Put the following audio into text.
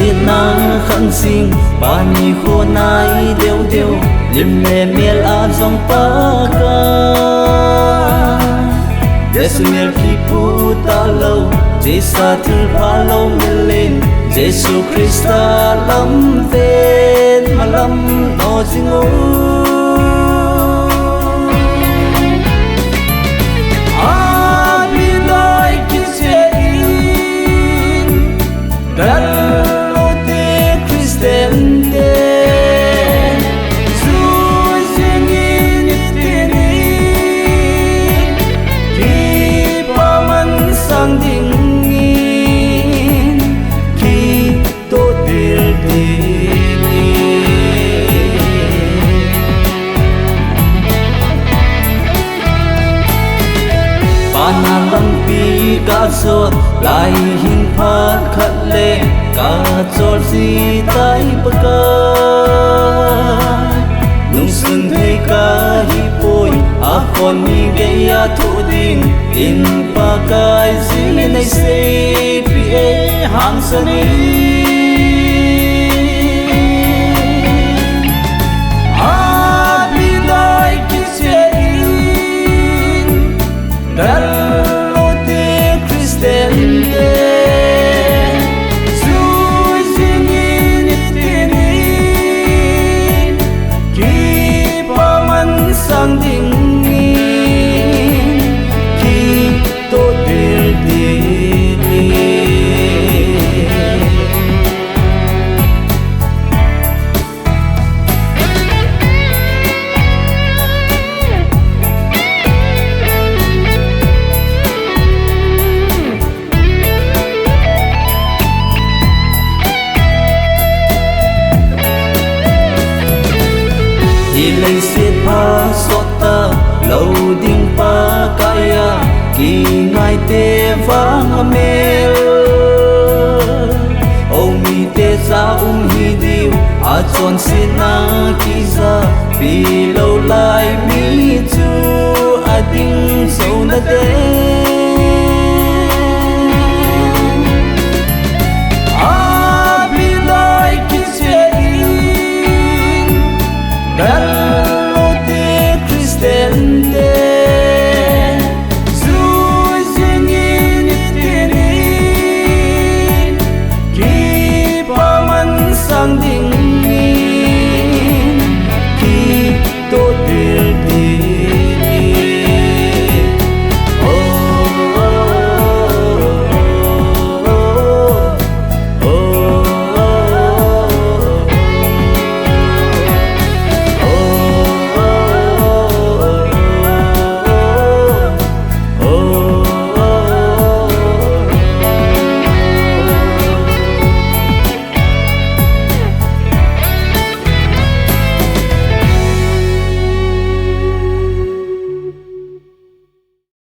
xin nắng khăn xin ba ni khô nai đều đều lim lệ miel a dòng pa ca Giêsu miel khi pu ta lâu Giêsu thil pha lâu miel lên Giêsu Christa lâm tên mà lâm no dinh ngô Pana lang pi ka zot lai hin phat khat le ka chol si tai paka nung sun thei ka hi poi a kon ni ge ya thu ding in pa kai si nei se pi e hang sani sang ding in khi to del di lấy xiết pha xót ta lâu đinh pa kaya kỳ ngài tê vang mel mi tê sa hi diu a chon sin na ki za pi